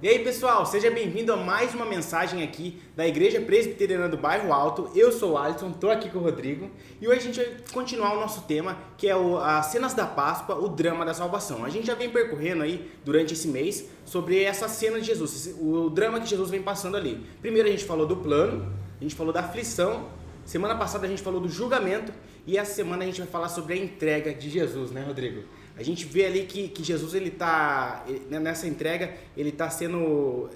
E aí pessoal, seja bem-vindo a mais uma mensagem aqui da Igreja Presbiteriana do Bairro Alto. Eu sou o Alisson, estou aqui com o Rodrigo e hoje a gente vai continuar o nosso tema, que é as cenas da Páscoa, o drama da salvação. A gente já vem percorrendo aí durante esse mês sobre essa cena de Jesus, o drama que Jesus vem passando ali. Primeiro a gente falou do plano, a gente falou da aflição, semana passada a gente falou do julgamento e essa semana a gente vai falar sobre a entrega de Jesus, né, Rodrigo? A gente vê ali que Jesus, ele tá, nessa entrega, ele está sendo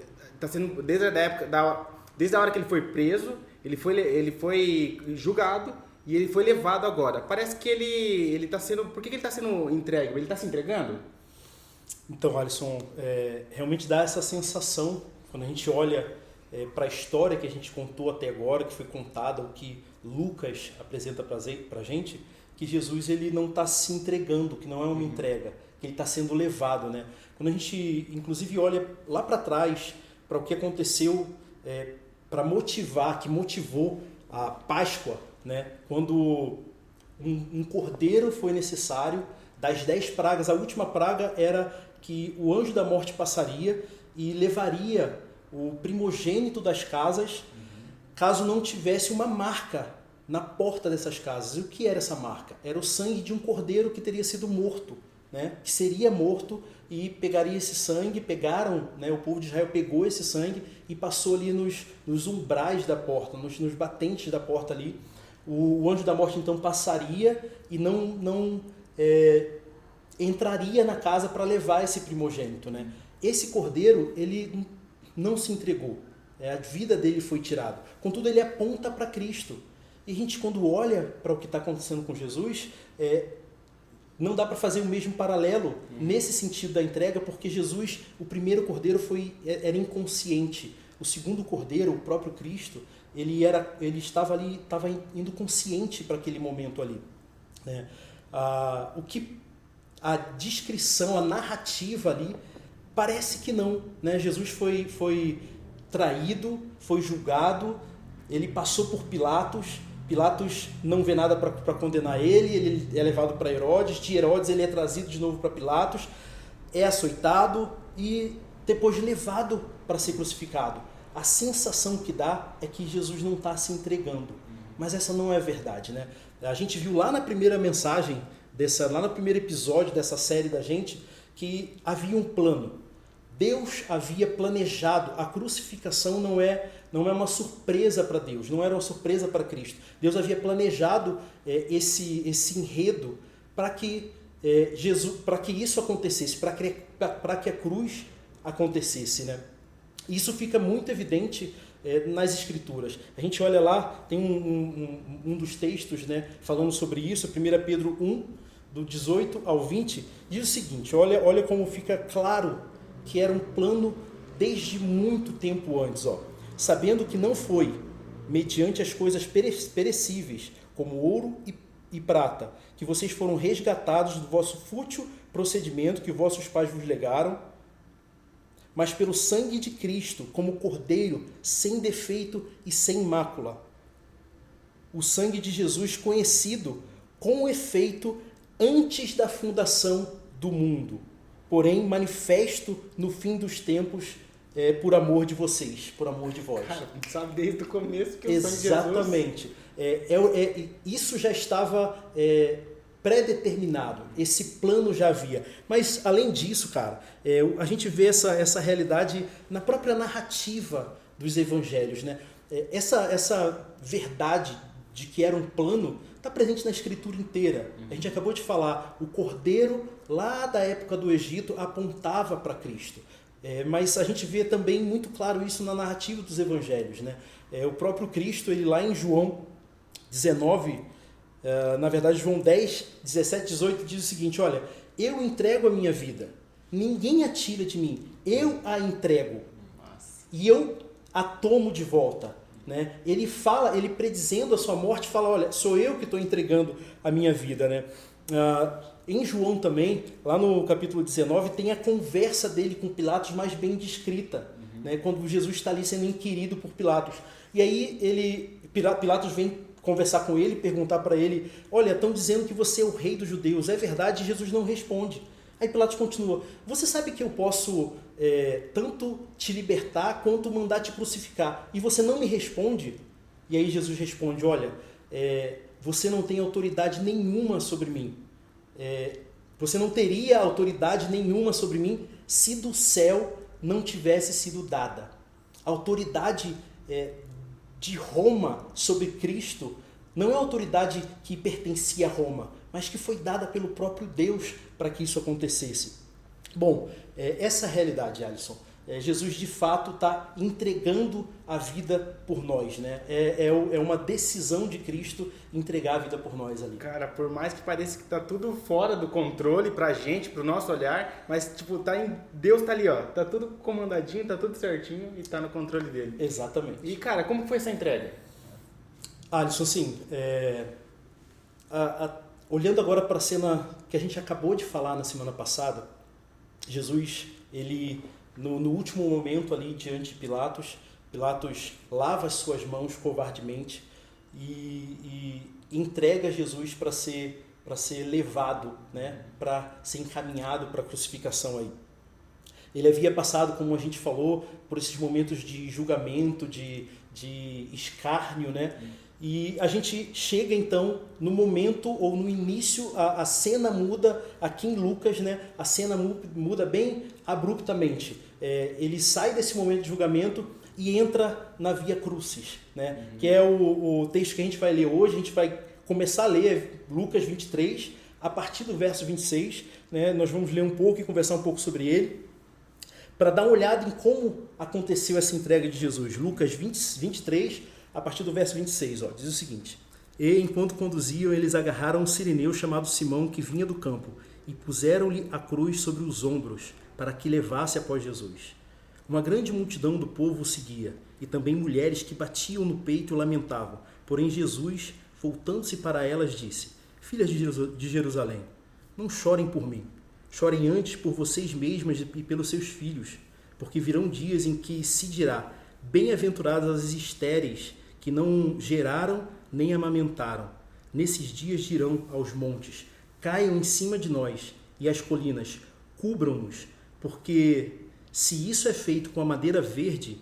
desde a hora que ele foi preso, ele foi julgado e ele foi levado agora. Parece que ele está sendo, por que ele está sendo entregue? Ele está se entregando? Então, Alisson, realmente dá essa sensação, quando a gente olha para a história que a gente contou até agora, que foi contada, o que Lucas apresenta para a gente, que Jesus ele não está se entregando, que não é uma entrega, que ele está sendo levado, né? Quando a gente, inclusive, olha lá para trás, para o que aconteceu, para que motivou a Páscoa, né? Quando um cordeiro foi necessário, das 10 pragas, a última praga era que o anjo da morte passaria e levaria o primogênito das casas, caso não tivesse uma marca na porta dessas casas. E o que era essa marca? Era o sangue de um cordeiro que teria sido morto, né? Que seria morto, e pegaria esse sangue, né? O povo de Israel pegou esse sangue e passou ali nos umbrais da porta, nos batentes da porta ali. O anjo da morte então passaria e não entraria na casa para levar esse primogênito, né? Esse cordeiro, ele não se entregou, a vida dele foi tirada. Contudo, ele aponta para Cristo. E a gente, quando olha para o que está acontecendo com Jesus, não dá para fazer o mesmo paralelo nesse sentido da entrega, porque Jesus, o primeiro cordeiro, era inconsciente. O segundo cordeiro, o próprio Cristo, ele estava ali, estava indo consciente para aquele momento ali, né? A descrição, a narrativa ali, parece que não, né? Jesus foi traído, foi julgado, ele passou por Pilatos. Pilatos não vê nada para condenar ele é levado para Herodes, de Herodes ele é trazido de novo para Pilatos, é açoitado e depois levado para ser crucificado. A sensação que dá é que Jesus não está se entregando, mas essa não é a verdade, né? A gente viu lá na primeira mensagem, lá no primeiro episódio dessa série da gente, que havia um plano. Deus havia planejado, a crucificação não é uma surpresa para Deus, não era uma surpresa para Cristo. Deus havia planejado esse enredo para que isso acontecesse, para que a cruz acontecesse, né? Isso fica muito evidente nas Escrituras. A gente olha lá, tem um dos textos, né, falando sobre isso, 1 Pedro 1, do 18 ao 20, diz o seguinte, olha como fica claro que era um plano desde muito tempo antes, sabendo que não foi mediante as coisas perecíveis, como ouro e prata, que vocês foram resgatados do vosso fútil procedimento que vossos pais vos legaram, mas pelo sangue de Cristo, como cordeiro, sem defeito e sem mácula. O sangue de Jesus conhecido com efeito antes da fundação do mundo, porém manifesto no fim dos tempos por amor de vocês, por amor de vós. Cara, a gente sabe desde o começo que o Exatamente. Isso já estava pré-determinado, esse plano já havia. Mas, além disso, cara, a gente vê essa realidade na própria narrativa dos evangelhos, né? Essa verdade de que era um plano está presente na Escritura inteira. A gente acabou de falar, o cordeiro lá da época do Egito apontava para Cristo. Mas a gente vê também muito claro isso na narrativa dos evangelhos, né? O próprio Cristo, ele lá em João 19, na verdade João 10, 17, 18, diz o seguinte, olha, eu entrego a minha vida, ninguém a tira de mim, eu a entrego e eu a tomo de volta, né? Ele fala, ele predizendo a sua morte, fala, olha, sou eu que estou entregando a minha vida, né? Em João também, lá no capítulo 19, tem a conversa dele com Pilatos mais bem descrita, né? Quando Jesus está ali sendo inquirido por Pilatos. E aí Pilatos vem conversar com ele, perguntar para ele, olha, estão dizendo que você é o rei dos judeus, é verdade? E Jesus não responde. Aí Pilatos continua, você sabe que eu posso tanto te libertar quanto mandar te crucificar, e você não me responde? E aí Jesus responde, olha, você não tem autoridade nenhuma sobre mim. Você não teria autoridade nenhuma sobre mim se do céu não tivesse sido dada. A autoridade de Roma sobre Cristo não é autoridade que pertencia a Roma, mas que foi dada pelo próprio Deus para que isso acontecesse. Bom, essa é a realidade, Alisson. Jesus de fato está entregando a vida por nós, né? É uma decisão de Cristo entregar a vida por nós ali. Cara, por mais que pareça que tá tudo fora do controle pra gente, pro nosso olhar, mas tipo, Deus tá ali, ó, tá tudo comandadinho, tá tudo certinho e tá no controle dele. Exatamente. E cara, como foi essa entrega? Alisson, assim, olhando agora para a cena que a gente acabou de falar na semana passada, Jesus, ele no último momento ali diante de Pilatos lava as suas mãos covardemente e entrega Jesus para ser levado, né, para ser encaminhado para a crucificação aí. Ele havia passado, como a gente falou, por esses momentos de julgamento, de escárnio, né? E a gente chega então no momento ou no início, a cena muda aqui em Lucas, né? A cena muda bem abruptamente. Ele sai desse momento de julgamento e entra na Via Crucis, né? Que é o texto que a gente vai ler hoje. A gente vai começar a ler Lucas 23, a partir do verso 26, né? Nós vamos ler um pouco e conversar um pouco sobre ele, para dar uma olhada em como aconteceu essa entrega de Jesus. Lucas 23, a partir do verso 26, diz o seguinte: E, enquanto conduziam, eles agarraram um sirineu chamado Simão, que vinha do campo, e puseram-lhe a cruz sobre os ombros, para que levasse após Jesus. Uma grande multidão do povo o seguia, e também mulheres que batiam no peito e o lamentavam. Porém Jesus, voltando-se para elas, disse: Filhas de Jerusalém, não chorem por mim. Chorem antes por vocês mesmas e pelos seus filhos, porque virão dias em que se dirá: Bem-aventuradas as estéreis, que não geraram nem amamentaram. Nesses dias dirão aos montes: Caiam em cima de nós, e às colinas: Cubram-nos, porque se isso é feito com a madeira verde,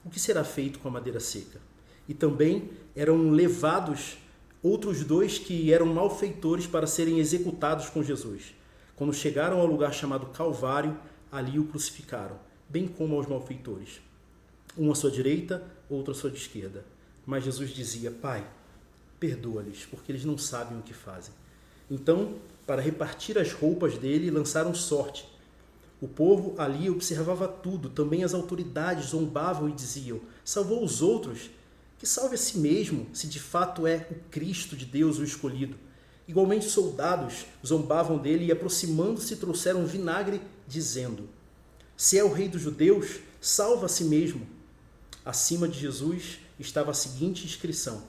o que será feito com a madeira seca? E também eram levados outros 2 que eram malfeitores para serem executados com Jesus. Quando chegaram ao lugar chamado Calvário, ali o crucificaram, bem como aos malfeitores. Um à sua direita, outro à sua esquerda. Mas Jesus dizia: Pai, perdoa-lhes, porque eles não sabem o que fazem. Então, para repartir as roupas dele, lançaram sorte. O povo ali observava tudo, também as autoridades zombavam e diziam: Salvou os outros, que salve a si mesmo, se de fato é o Cristo de Deus o escolhido. Igualmente soldados zombavam dele e, aproximando-se, trouxeram vinagre, dizendo: Se é o rei dos judeus, salva a si mesmo. Acima de Jesus estava a seguinte inscrição: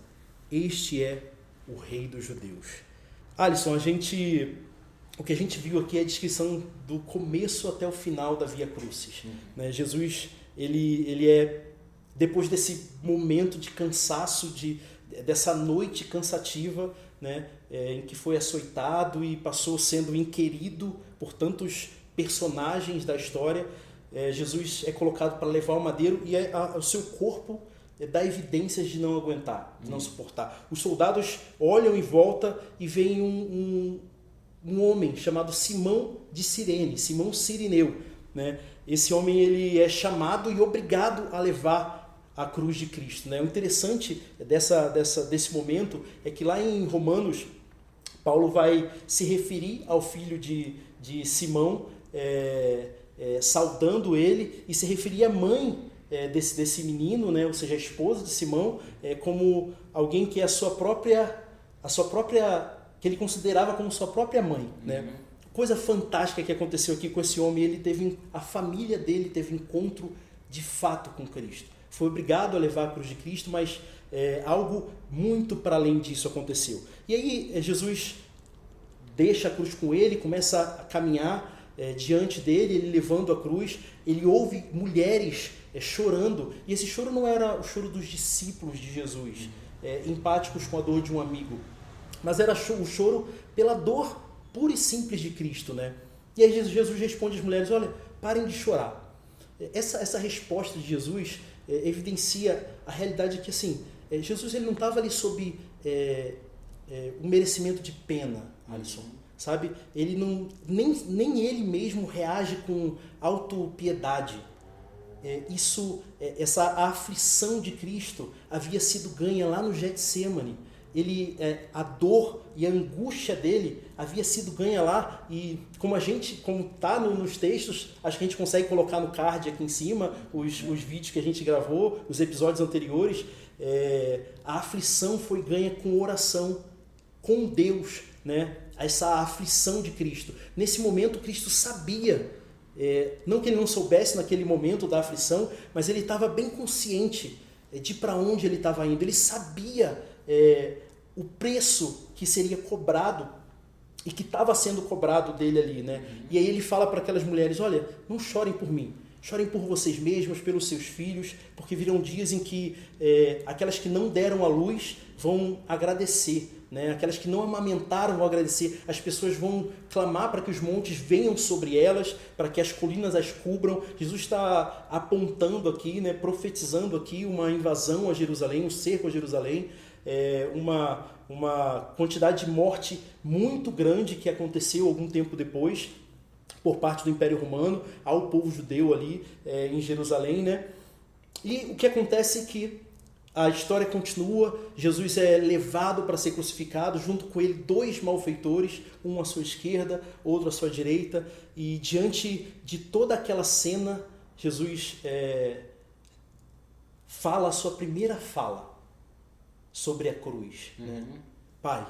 Este é o rei dos judeus. Alisson, o que a gente viu aqui é a descrição do começo até o final da Via Crucis. Né? Jesus, ele depois desse momento de cansaço, dessa noite cansativa, né, em que foi açoitado e passou sendo inquirido por tantos personagens da história, Jesus é colocado para levar o madeiro e o seu corpo dá evidências de não aguentar, de não suportar. Os soldados olham em volta e veem um homem chamado Simão de Cirene, Simão Cirineu. Né? Esse homem ele é chamado e obrigado a levar a cruz de Cristo. Né? O interessante desse momento é que lá em Romanos, Paulo vai se referir ao filho de Simão, saudando ele, e se referir à mãe desse menino, né? Ou seja, a esposa de Simão, como alguém que é a sua própria, que ele considerava como sua própria mãe. Né? Coisa fantástica que aconteceu aqui com esse homem, a família dele teve encontro de fato com Cristo. Foi obrigado a levar a cruz de Cristo, mas algo muito para além disso aconteceu. E aí Jesus deixa a cruz com ele, começa a caminhar diante dele, ele levando a cruz, ele ouve mulheres chorando, e esse choro não era o choro dos discípulos de Jesus, empáticos com a dor de um amigo, mas era o choro pela dor pura e simples de Cristo, né? E aí Jesus responde às mulheres, olha, parem de chorar. Essa resposta de Jesus evidencia a realidade que, assim, Jesus ele não estava ali sob um merecimento de pena, Alisson, sabe? Ele não, nem ele mesmo reage com autopiedade. Essa aflição de Cristo havia sido ganha lá no Getsemane. A dor e a angústia dele havia sido ganha lá, e como está nos textos, acho que a gente consegue colocar no card aqui em cima os vídeos que a gente gravou, os episódios anteriores. A aflição foi ganha com oração, com Deus, né? Essa aflição de Cristo. Nesse momento, Cristo sabia, não que ele não soubesse naquele momento da aflição, mas ele estava bem consciente de para onde ele estava indo. Ele sabia o preço que seria cobrado e que estava sendo cobrado dele ali, né? E aí ele fala para aquelas mulheres, olha, não chorem por mim, chorem por vocês mesmos, pelos seus filhos, porque virão dias em que aquelas que não deram à luz vão agradecer, né? Aquelas que não amamentaram vão agradecer, as pessoas vão clamar para que os montes venham sobre elas, para que as colinas as cubram. Jesus está apontando aqui, né, profetizando aqui uma invasão a Jerusalém, um cerco a Jerusalém, uma quantidade de morte muito grande que aconteceu algum tempo depois por parte do Império Romano ao povo judeu ali em Jerusalém, né? E o que acontece é que a história continua, Jesus é levado para ser crucificado, junto com ele 2 malfeitores, um à sua esquerda, outro à sua direita, e diante de toda aquela cena, Jesus fala a sua primeira fala sobre a cruz, né? Pai,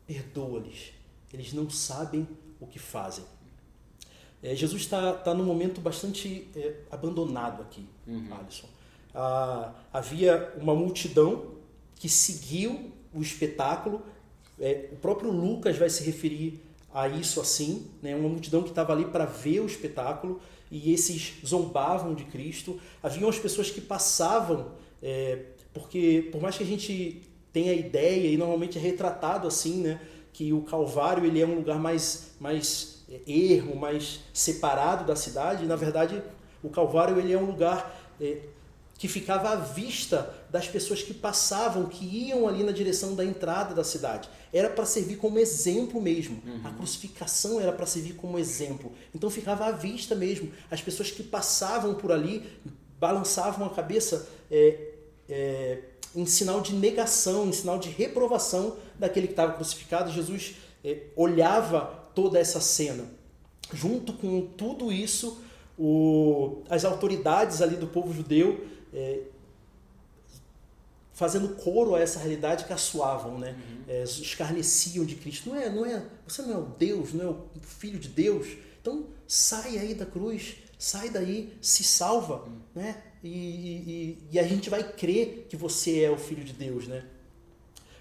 perdoa-lhes, eles não sabem o que fazem. Jesus está num momento bastante abandonado aqui, Alisson. Havia uma multidão que seguiu o espetáculo, o próprio Lucas vai se referir a isso assim, né? Uma multidão que estava ali para ver o espetáculo, e esses zombavam de Cristo. Haviam as pessoas que passavam, porque por mais que a gente tenha a ideia, e normalmente é retratado assim, né, que o Calvário ele é um lugar mais ermo, mais separado da cidade, na verdade o Calvário ele é um lugar que ficava à vista das pessoas que passavam, que iam ali na direção da entrada da cidade. Era para servir como exemplo mesmo. A crucificação era para servir como exemplo. Então ficava à vista mesmo. As pessoas que passavam por ali balançavam a cabeça em sinal de negação, em sinal de reprovação daquele que estava crucificado. Jesus olhava toda essa cena. Junto com tudo isso, as autoridades ali do povo judeu fazendo coro a essa realidade, caçoavam, né? Escarneciam de Cristo. Você não é o Deus, não é o Filho de Deus? Então sai aí da cruz, sai daí, se salva, né? E a gente vai crer que você é o Filho de Deus, né?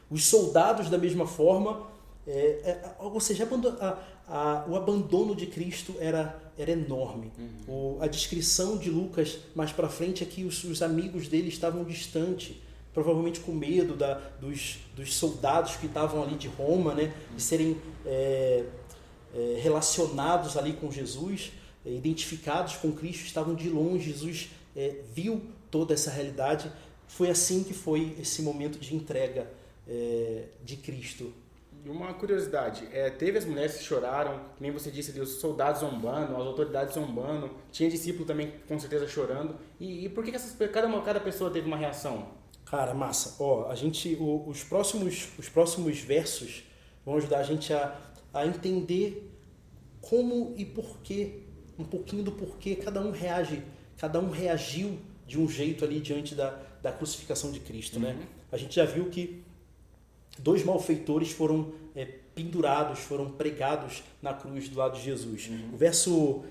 Os soldados, da mesma forma, ou seja, o abandono de Cristo era enorme. A descrição de Lucas mais para frente é que os amigos dele estavam distantes, provavelmente com medo dos soldados que estavam ali de Roma, né, de serem relacionados ali com Jesus, identificados com Cristo, estavam de longe. Jesus viu toda essa realidade. Foi assim que foi esse momento de entrega de Cristo. E uma curiosidade, teve as mulheres que choraram, nem você disse ali, os soldados zombando, as autoridades zombando, tinha discípulo também com certeza chorando. E por que cada pessoa teve uma reação? Cara, massa. Os próximos versos vão ajudar a gente a entender como e porquê, um pouquinho do porquê cada um reagiu de um jeito ali diante da crucificação de Cristo, né? A gente já viu que 2 malfeitores foram pendurados, foram pregados na cruz do lado de Jesus. O verso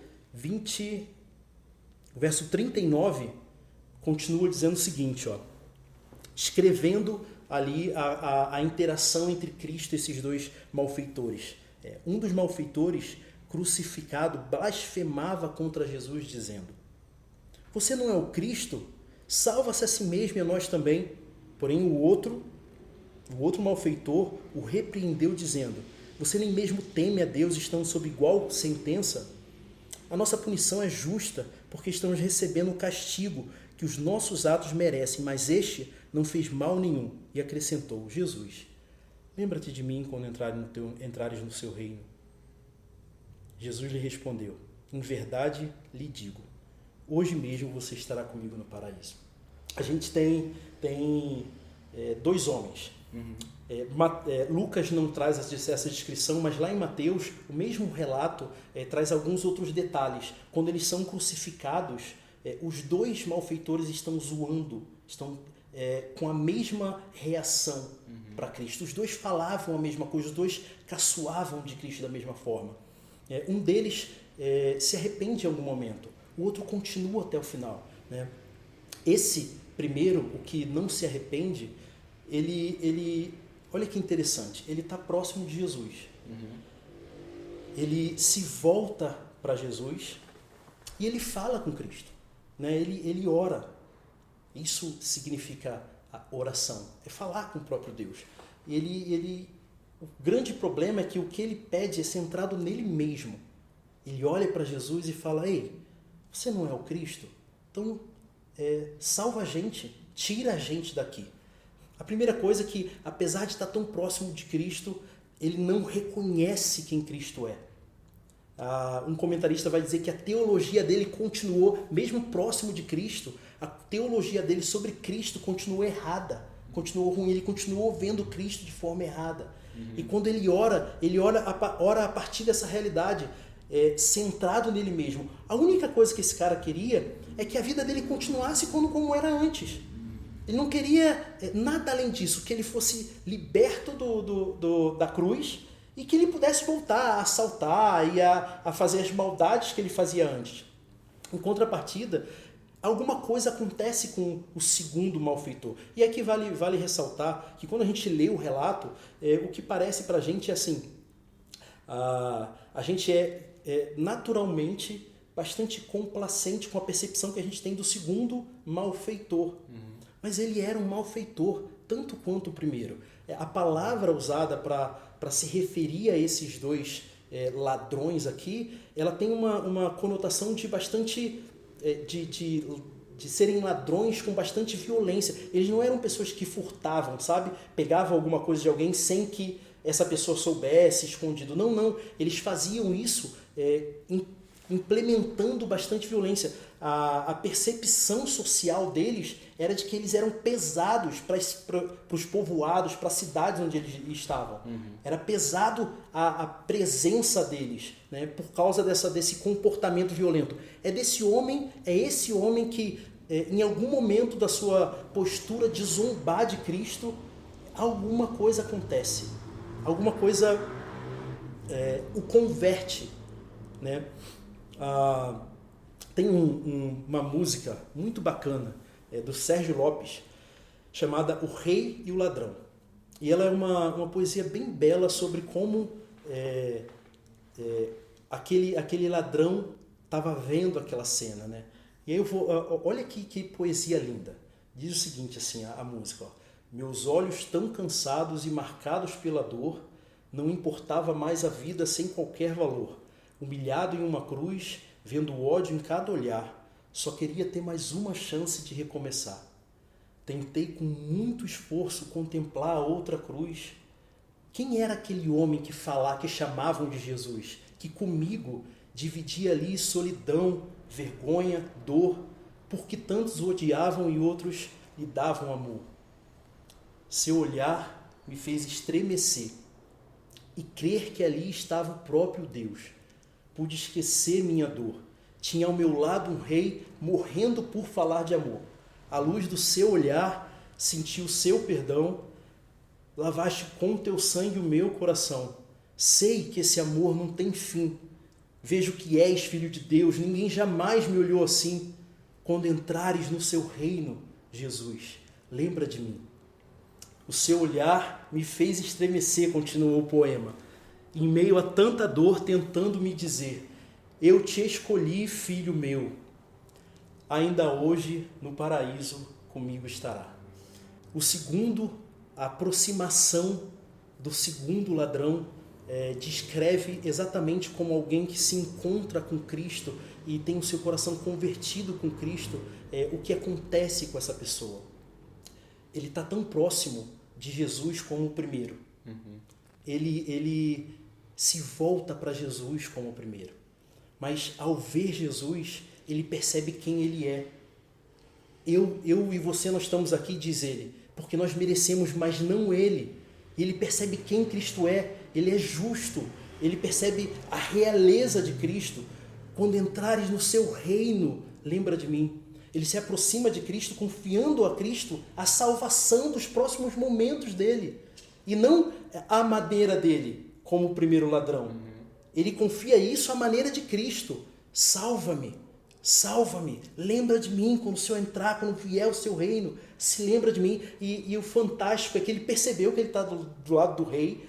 39 continua dizendo o seguinte, escrevendo ali a interação entre Cristo e esses 2 malfeitores. Um dos malfeitores crucificado blasfemava contra Jesus, dizendo: você não é o Cristo? Salva-se a si mesmo e a nós também. Porém o outro malfeitor o repreendeu, dizendo: Você nem mesmo teme a Deus, estando sob igual sentença? A nossa punição é justa, porque estamos recebendo o castigo que os nossos atos merecem, mas este não fez mal nenhum. E acrescentou, Jesus, lembra-te de mim quando entrares no seu reino. Jesus lhe respondeu, em verdade lhe digo, hoje mesmo você estará comigo no paraíso. A gente tem dois homens. Lucas não traz essa descrição, mas lá em Mateus, o mesmo relato traz alguns outros detalhes. Quando eles são crucificados, os dois malfeitores estão zoando, estão com a mesma reação para Cristo. Os dois falavam a mesma coisa, os dois caçoavam de Cristo da mesma forma. Um deles se arrepende em algum momento, o outro continua até o final, né? Esse primeiro, o que não se arrepende, ele olha que interessante, ele está próximo de Jesus. Ele se volta para Jesus e ele fala com Cristo, né? Ele ora. Isso significa a oração, é falar com o próprio Deus. O grande problema é que o que ele pede é centrado nele mesmo. Ele olha para Jesus e fala, ei, você não é o Cristo? Então, salva a gente, tira a gente daqui. A primeira coisa é que, apesar de estar tão próximo de Cristo, ele não reconhece quem Cristo é. Um comentarista vai dizer que a teologia dele continuou, mesmo próximo de Cristo, a teologia dele sobre Cristo continuou errada, continuou ruim, ele continuou vendo Cristo de forma errada. E quando ele ora a partir dessa realidade, centrado nele mesmo. A única coisa que esse cara queria é que a vida dele continuasse como era antes. Ele não queria nada além disso, que ele fosse liberto da cruz e que ele pudesse voltar a assaltar e a fazer as maldades que ele fazia antes. Em contrapartida, alguma coisa acontece com o segundo malfeitor. E aqui vale ressaltar que quando a gente lê o relato, o que parece pra gente é assim, a gente naturalmente bastante complacente com a percepção que a gente tem do segundo malfeitor. Mas ele era um malfeitor, tanto quanto o primeiro. A palavra usada para se referir a esses dois ladrões aqui, ela tem uma conotação de bastante... de serem ladrões com bastante violência. Eles não eram pessoas que furtavam, sabe? Pegavam alguma coisa de alguém sem que essa pessoa soubesse, escondido. Não. Eles faziam isso implementando bastante violência. A percepção social deles era de que eles eram pesados para os povoados, para as cidades onde eles estavam. Era pesado a presença deles, né, por causa desse comportamento violento. É esse homem que, em algum momento da sua postura de zombar de Cristo, alguma coisa acontece. Alguma coisa o converte, né? Tem uma música muito bacana do Sérgio Lopes chamada O Rei e o Ladrão. E ela é uma poesia bem bela sobre como aquele ladrão estava vendo aquela cena, né? E aí olha que poesia linda. Diz o seguinte, assim, a música, ó. Meus olhos tão cansados e marcados pela dor, não importava mais a vida sem qualquer valor. Humilhado em uma cruz, vendo o ódio em cada olhar, só queria ter mais uma chance de recomeçar. Tentei com muito esforço contemplar a outra cruz. Quem era aquele homem que chamavam de Jesus, que comigo dividia ali solidão, vergonha, dor, porque tantos o odiavam e outros lhe davam amor? Seu olhar me fez estremecer e crer que ali estava o próprio Deus. Pude esquecer minha dor. Tinha ao meu lado um rei morrendo por falar de amor. À luz do seu olhar, senti o seu perdão. Lavaste com teu sangue o meu coração. Sei que esse amor não tem fim. Vejo que és filho de Deus. Ninguém jamais me olhou assim. Quando entrares no seu reino, Jesus, lembra de mim. O seu olhar me fez estremecer, continuou o poema, em meio a tanta dor, tentando me dizer, eu te escolhi, filho meu, ainda hoje no paraíso comigo estará. A aproximação do segundo ladrão descreve exatamente como alguém que se encontra com Cristo e tem o seu coração convertido com Cristo, o que acontece com essa pessoa. Ele está tão próximo de Jesus como o primeiro. Ele se volta para Jesus como o primeiro. Mas ao ver Jesus, ele percebe quem ele é. Eu e você, nós estamos aqui, diz ele, porque nós merecemos, mas não ele. Ele percebe quem Cristo é. Ele é justo. Ele percebe a realeza de Cristo. Quando entrares no seu reino, lembra de mim. Ele se aproxima de Cristo, confiando a Cristo a salvação dos próximos momentos dele. E não a maneira dele, como o primeiro ladrão. Ele confia isso à maneira de Cristo. Salva-me, salva-me, lembra de mim quando o Senhor entrar, quando vier o seu reino, se lembra de mim. E o fantástico é que ele percebeu que ele está do lado do rei,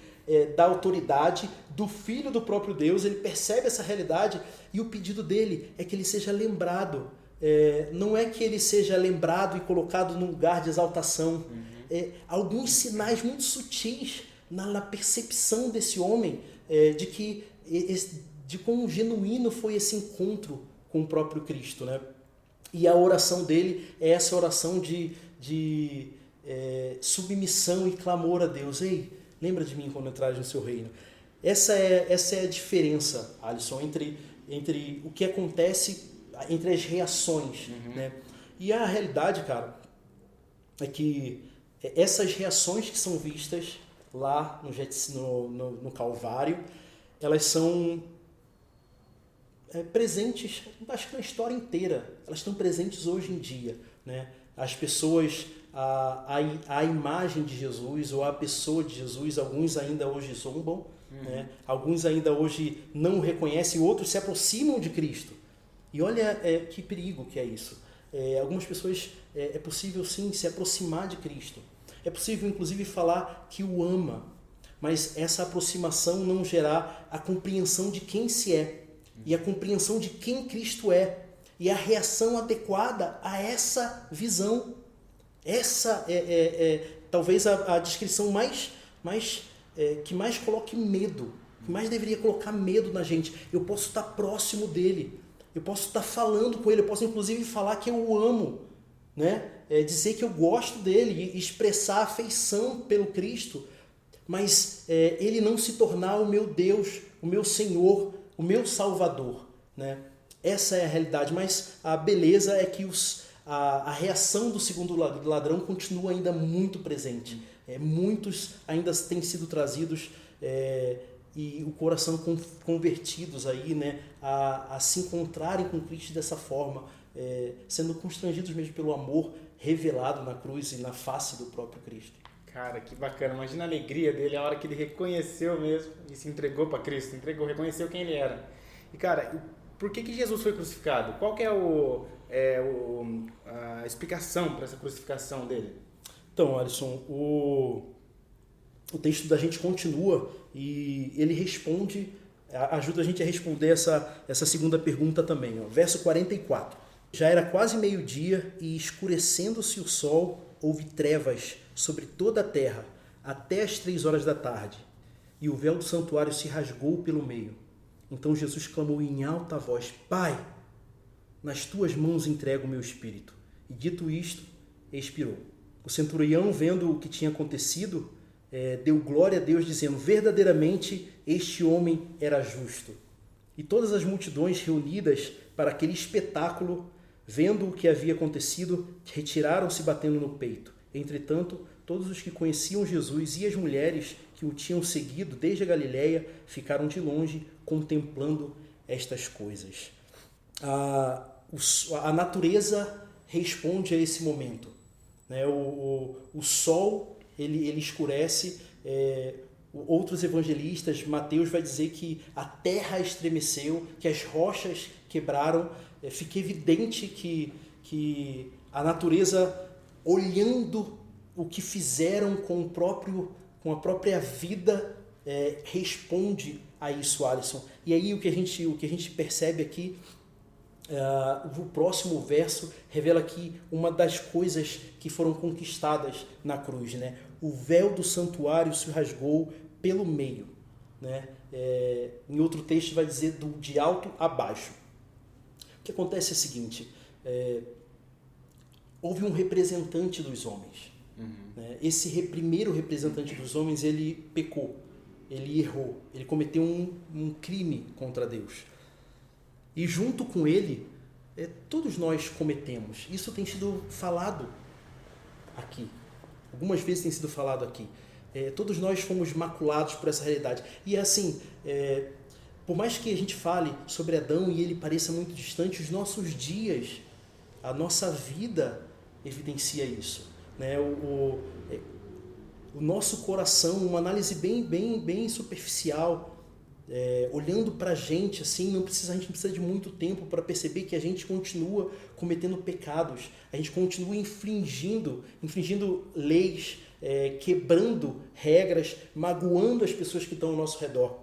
da autoridade, do Filho do próprio Deus. Ele percebe essa realidade e o pedido dele é que ele seja lembrado. Não é que ele seja lembrado e colocado num lugar de exaltação. Alguns sinais muito sutis na percepção desse homem de quão genuíno foi esse encontro com o próprio Cristo, né? E a oração dele é essa oração de submissão e clamor a Deus. Ei, lembra de mim quando entrares no seu reino. Essa é a diferença, Alisson, entre o que acontece, entre as reações, né? E a realidade, cara, é que essas reações que são vistas lá no Calvário, elas são presentes, acho que na história inteira. Elas estão presentes hoje em dia, né? As pessoas, a imagem de Jesus ou a pessoa de Jesus, alguns ainda hoje zombam, né? Alguns ainda hoje não o reconhecem, outros se aproximam de Cristo. E olha que perigo que é isso. Algumas pessoas, é possível sim se aproximar de Cristo. É possível inclusive falar que o ama, mas essa aproximação não gerar a compreensão de quem se é e a compreensão de quem Cristo é e a reação adequada a essa visão. Essa talvez a descrição que mais coloque medo, que mais deveria colocar medo na gente. Eu posso estar próximo dele, eu posso estar falando com ele, eu posso inclusive falar que eu o amo, né? Dizer que eu gosto dele e expressar afeição pelo Cristo, mas ele não se tornar o meu Deus, o meu Senhor, o meu Salvador, né? Essa é a realidade, mas a beleza é que a reação do segundo ladrão continua ainda muito presente. Muitos ainda têm sido trazidos e o coração convertidos aí, né, a se encontrarem com Cristo dessa forma, sendo constrangidos mesmo pelo amor revelado na cruz e na face do próprio Cristo. Cara, que bacana. Imagina a alegria dele a hora que ele reconheceu mesmo e se entregou para Cristo, reconheceu quem ele era. E cara, por que Jesus foi crucificado? Qual que é a explicação para essa crucificação dele? Então, Alisson, o texto da gente continua e ele responde, ajuda a gente a responder essa segunda pergunta também. Verso 44. Já era quase meio-dia e, escurecendo-se o sol, houve trevas sobre toda a terra até as 3 horas da tarde, e o véu do santuário se rasgou pelo meio. Então Jesus clamou em alta voz: Pai, nas tuas mãos entrego o meu espírito. E dito isto, expirou. O centurião, vendo o que tinha acontecido, deu glória a Deus, dizendo: verdadeiramente este homem era justo. E todas as multidões reunidas para aquele espetáculo, vendo o que havia acontecido, retiraram-se batendo no peito. Entretanto, todos os que conheciam Jesus e as mulheres que o tinham seguido desde a Galileia ficaram de longe contemplando estas coisas. A natureza responde a esse momento, né? O sol ele escurece. Outros evangelistas, Mateus vai dizer que a terra estremeceu, que as rochas quebraram. Fica evidente que a natureza, olhando o que fizeram com a própria vida, responde a isso, Alisson. E aí o que a gente percebe aqui, o próximo verso revela aqui uma das coisas que foram conquistadas na cruz, né? O véu do santuário se rasgou pelo meio. né? Em outro texto vai dizer de alto a baixo. O que acontece é o seguinte, houve um representante dos homens. Né? Esse primeiro representante dos homens, ele pecou, ele errou, ele cometeu um crime contra Deus. E junto com ele, todos nós cometemos. Isso tem sido falado aqui. Algumas vezes tem sido falado aqui. Todos nós fomos maculados por essa realidade. E assim, por mais que a gente fale sobre Adão e ele pareça muito distante, os nossos dias, a nossa vida evidencia isso. Né? O nosso coração, uma análise bem superficial, olhando para a gente, assim, a gente não precisa de muito tempo para perceber que a gente continua cometendo pecados, a gente continua infringindo leis, quebrando regras, magoando as pessoas que estão ao nosso redor.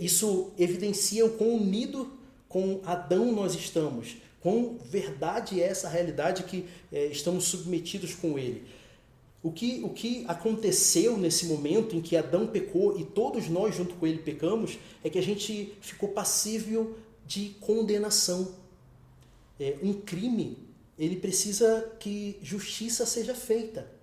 Isso evidencia o quão unido com Adão nós estamos, quão verdade é essa realidade que estamos submetidos com ele. O que aconteceu nesse momento em que Adão pecou e todos nós junto com ele pecamos é que a gente ficou passível de condenação. Um crime, ele precisa que justiça seja feita.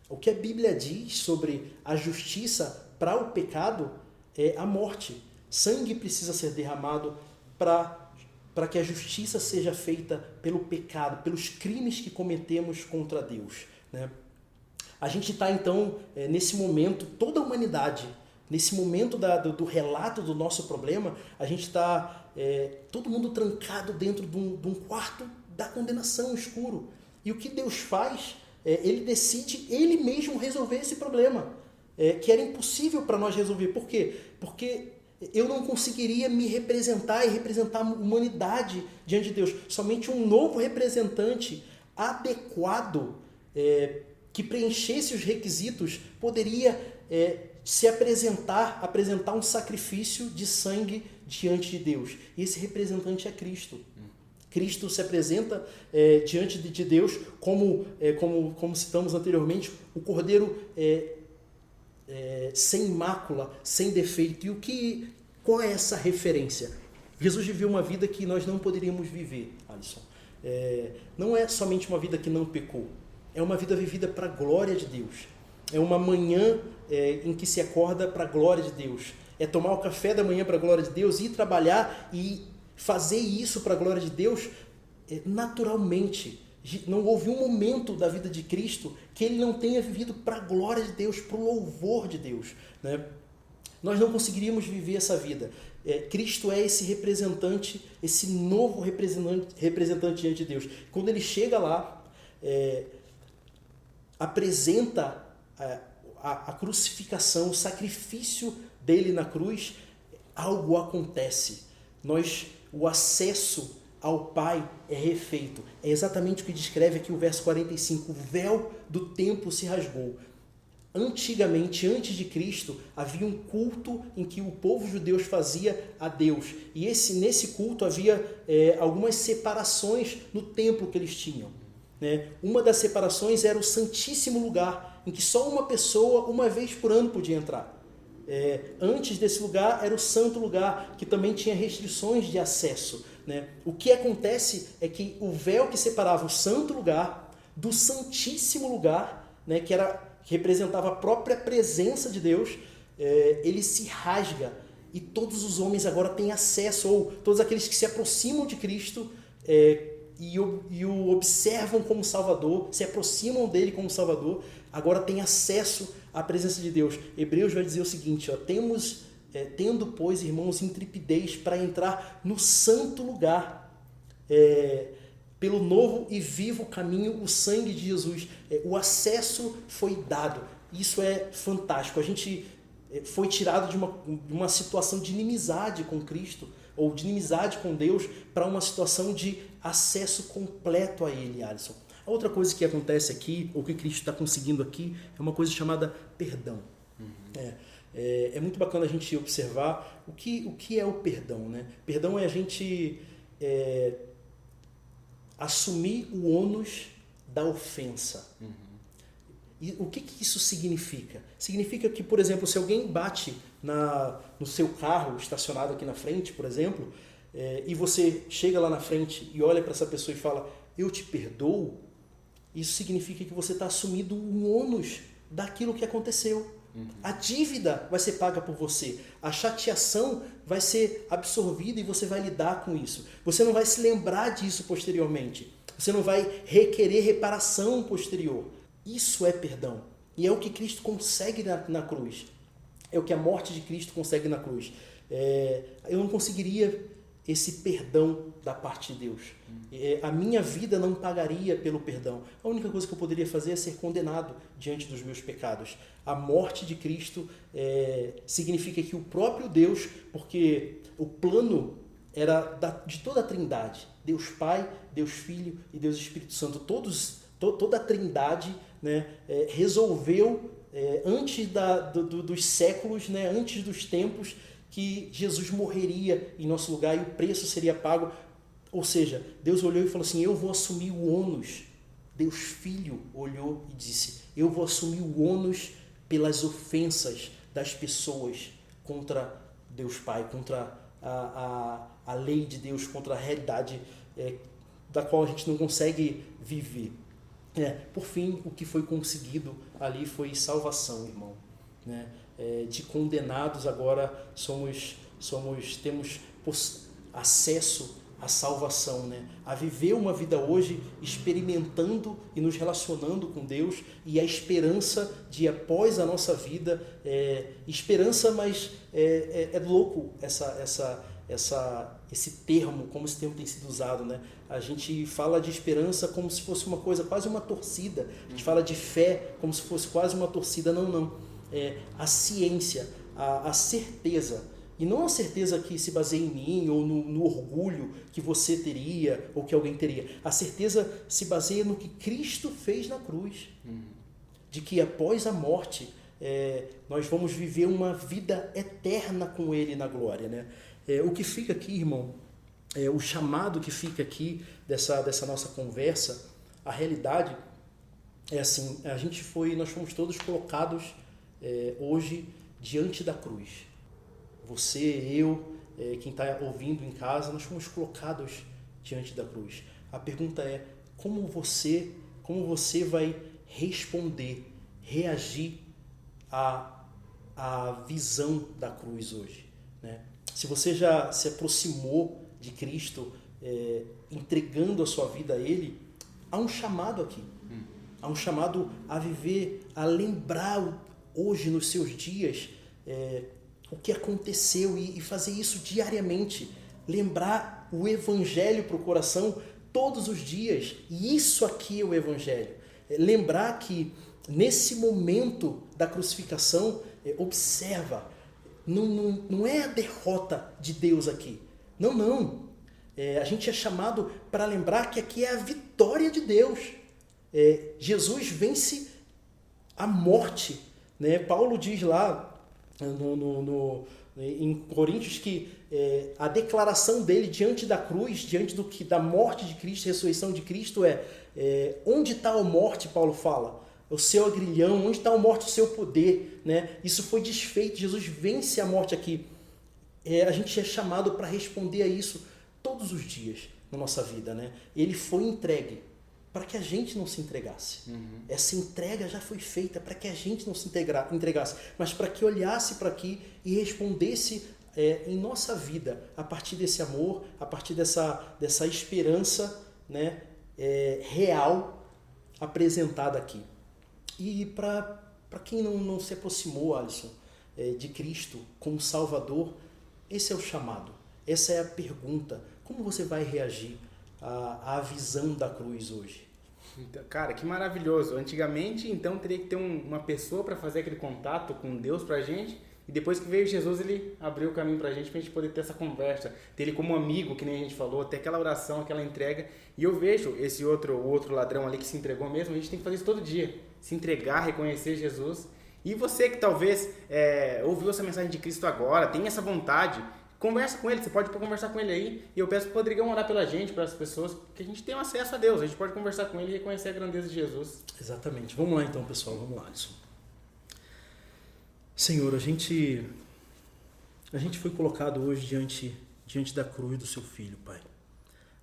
O que a Bíblia diz sobre a justiça para o pecado é a morte. Sangue precisa ser derramado para que a justiça seja feita pelo pecado, pelos crimes que cometemos contra Deus, né? A gente está, então, nesse momento, toda a humanidade, nesse momento do relato do nosso problema, a gente está, todo mundo trancado dentro de um quarto da condenação escuro. E o que Deus faz, ele decide ele mesmo resolver esse problema, que era impossível para nós resolver. Por quê? Porque eu não conseguiria me representar e representar a humanidade diante de Deus. Somente um novo representante adequado, que preenchesse os requisitos, poderia se apresentar um sacrifício de sangue diante de Deus. E esse representante é Cristo. Cristo se apresenta diante de Deus como citamos anteriormente, o Cordeiro sem mácula, sem defeito. E qual é essa referência? Jesus viveu uma vida que nós não poderíamos viver, Alisson. Não é somente uma vida que não pecou. É uma vida vivida para a glória de Deus. É uma manhã em que se acorda para a glória de Deus. É tomar o café da manhã para a glória de Deus, ir trabalhar e fazer isso para a glória de Deus naturalmente. Não houve um momento da vida de Cristo que ele não tenha vivido para a glória de Deus, para o louvor de Deus, né? Nós não conseguiríamos viver essa vida. Cristo é esse representante, esse novo representante diante de Deus. Quando ele chega lá, apresenta a crucificação, o sacrifício dele na cruz, algo acontece. O acesso ao Pai é refeito. É exatamente o que descreve aqui o verso 45. O véu do templo se rasgou. Antigamente, antes de Cristo, havia um culto em que o povo judeu fazia a Deus. E nesse culto havia algumas separações no templo que eles tinham. Uma das separações era o Santíssimo Lugar, em que só uma pessoa, uma vez por ano, podia entrar. Antes desse lugar era o Santo Lugar, que também tinha restrições de acesso. O que acontece é que o véu que separava o Santo Lugar do Santíssimo Lugar, que representava a própria presença de Deus, ele se rasga e todos os homens agora têm acesso, ou todos aqueles que se aproximam de Cristo e o observam como Salvador, se aproximam dele como Salvador, agora têm acesso à presença de Deus. Hebreus vai dizer o seguinte, tendo, pois, irmãos, intrepidez para entrar no santo lugar, pelo novo e vivo caminho, o sangue de Jesus. O acesso foi dado. Isso é fantástico. A gente foi tirado de uma situação de inimizade com Cristo, ou de inimizade com Deus, para uma situação de acesso completo a Ele, Alisson. A outra coisa que acontece aqui, ou que Cristo está conseguindo aqui, é uma coisa chamada perdão. É muito bacana a gente observar o que é o perdão, né? Perdão é a gente assumir o ônus da ofensa. E o que isso significa? Significa que, por exemplo, se alguém bate no seu carro estacionado aqui na frente, por exemplo, e você chega lá na frente e olha para essa pessoa e fala, eu te perdoo, isso significa que você está assumindo um ônus daquilo que aconteceu. A dívida vai ser paga por você. A chateação vai ser absorvida e você vai lidar com isso. Você não vai se lembrar disso posteriormente. Você não vai requerer reparação posterior. Isso é perdão. E é o que Cristo consegue na cruz. É o que a morte de Cristo consegue na cruz. Eu não conseguiria esse perdão da parte de Deus. A minha vida não pagaria pelo perdão. A única coisa que eu poderia fazer é ser condenado diante dos meus pecados. A morte de Cristo significa que o próprio Deus, porque o plano era de toda a Trindade, Deus Pai, Deus Filho e Deus Espírito Santo, toda a Trindade, né, resolveu antes dos séculos, né, antes dos tempos, que Jesus morreria em nosso lugar e o preço seria pago. Ou seja, Deus olhou e falou assim, eu vou assumir o ônus. Deus Filho olhou e disse, eu vou assumir o ônus pelas ofensas das pessoas contra Deus Pai, contra a lei de Deus, contra a realidade da qual a gente não consegue viver. Por fim, o que foi conseguido ali foi salvação, irmão. Né? De condenados agora temos acesso à salvação, né? A viver uma vida hoje experimentando e nos relacionando com Deus, e a esperança de após a nossa vida, esperança, mas é louco esse termo, como esse termo tem sido usado, né? A gente fala de esperança como se fosse uma coisa, quase uma torcida. A gente fala de fé como se fosse quase uma torcida. Não. A ciência, a certeza, e não a certeza que se baseia em mim ou no orgulho que você teria ou que alguém teria. A certeza se baseia no que Cristo fez na cruz, de que após a morte nós vamos viver uma vida eterna com Ele na glória, né? O que fica aqui, irmão, o chamado que fica aqui dessa nossa conversa, a realidade é assim, nós fomos todos colocados hoje diante da cruz. Você, eu, quem está ouvindo em casa, nós fomos colocados diante da cruz. A pergunta é, como você vai responder, reagir à visão da cruz hoje, né? Se você já se aproximou de Cristo, entregando a sua vida a Ele, há um chamado aqui. Há um chamado a viver, a lembrar hoje nos seus dias o que aconteceu e fazer isso diariamente. Lembrar o Evangelho para o coração todos os dias. E isso aqui é o Evangelho. Lembrar que nesse momento da crucificação, observa, não é a derrota de Deus aqui. Não. A gente é chamado para lembrar que aqui é a vitória de Deus. Jesus vence a morte, né? Paulo diz lá em Coríntios que a declaração dele diante da cruz, diante da morte de Cristo, ressurreição de Cristo, onde está a morte, Paulo fala, o seu agrilhão, onde está a morte, o seu poder, né? Isso foi desfeito, Jesus vence a morte aqui. A gente é chamado para responder a isso todos os dias na nossa vida, né? Ele foi entregue para que a gente não se entregasse. Essa entrega já foi feita para que a gente não se entregasse, mas para que olhasse para aqui e respondesse em nossa vida, a partir desse amor, a partir dessa esperança, né, real apresentada aqui. E para quem não se aproximou, Alisson, de Cristo como Salvador, esse é o chamado, essa é a pergunta. Como você vai reagir à visão da cruz hoje? Então, cara, que maravilhoso. Antigamente, então, teria que ter uma pessoa para fazer aquele contato com Deus pra gente, e depois que veio Jesus, ele abriu o caminho pra gente poder ter essa conversa, ter ele como amigo, que nem a gente falou, ter aquela oração, aquela entrega. E eu vejo o outro ladrão ali que se entregou mesmo, a gente tem que fazer isso todo dia, se entregar, reconhecer Jesus. E você que talvez ouviu essa mensagem de Cristo agora, tem essa vontade, conversa com ele, você pode conversar com ele aí, e eu peço pro Rodrigão orar pela gente, para as pessoas, que a gente tenha acesso a Deus, a gente pode conversar com ele e reconhecer a grandeza de Jesus. Exatamente. Vamos lá então, pessoal, vamos lá, Alisson. Senhor, a gente A gente foi colocado hoje diante da cruz do seu Filho, Pai.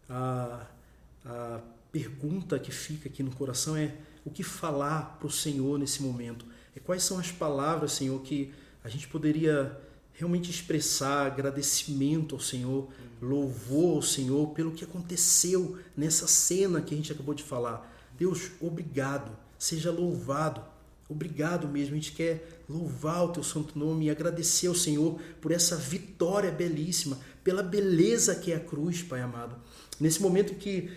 A pergunta que fica aqui no coração é o que falar para o Senhor nesse momento? Quais são as palavras, Senhor, que a gente poderia realmente expressar agradecimento ao Senhor, louvor ao Senhor pelo que aconteceu nessa cena que a gente acabou de falar. Deus, obrigado, seja louvado. Obrigado mesmo, a gente quer louvar o Teu santo nome e agradecer ao Senhor por essa vitória belíssima, pela beleza que é a cruz, Pai amado. Nesse momento que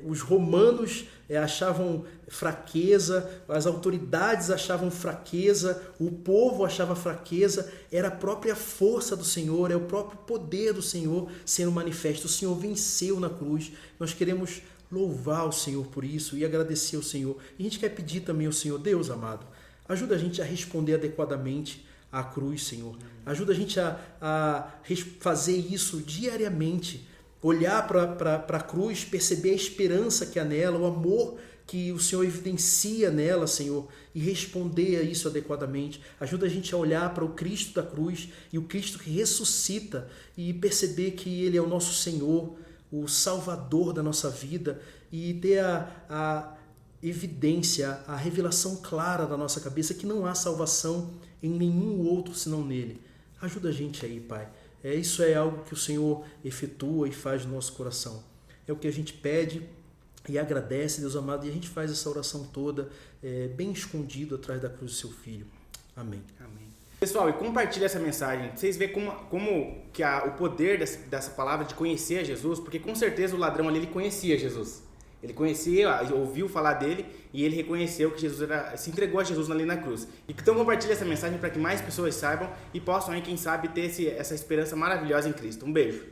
os romanos achavam fraqueza, as autoridades achavam fraqueza, o povo achava fraqueza, era a própria força do Senhor, é o próprio poder do Senhor sendo manifesto. O Senhor venceu na cruz. Nós queremos louvar o Senhor por isso e agradecer ao Senhor. E a gente quer pedir também ao Senhor, Deus amado, ajuda a gente a responder adequadamente à cruz, Senhor. Ajuda a gente a fazer isso diariamente. Olhar para a cruz, perceber a esperança que há nela, o amor que o Senhor evidencia nela, Senhor, e responder a isso adequadamente. Ajuda a gente a olhar para o Cristo da cruz e o Cristo que ressuscita e perceber que Ele é o nosso Senhor, o Salvador da nossa vida, e ter a evidência, a revelação clara da nossa cabeça que não há salvação em nenhum outro senão nele. Ajuda a gente aí, Pai. Isso é algo que o Senhor efetua e faz no nosso coração. É o que a gente pede e agradece, Deus amado, e a gente faz essa oração toda bem escondido atrás da cruz do seu Filho. Amém. Amém. Pessoal, e compartilha essa mensagem. Vocês veem como que o poder dessa palavra de conhecer a Jesus, porque com certeza o ladrão ali, ele conhecia Jesus. Ele conhecia, ouviu falar dele e ele reconheceu que Jesus se entregou a Jesus ali na cruz. Então compartilha essa mensagem para que mais pessoas saibam e possam aí, quem sabe, ter essa esperança maravilhosa em Cristo. Um beijo.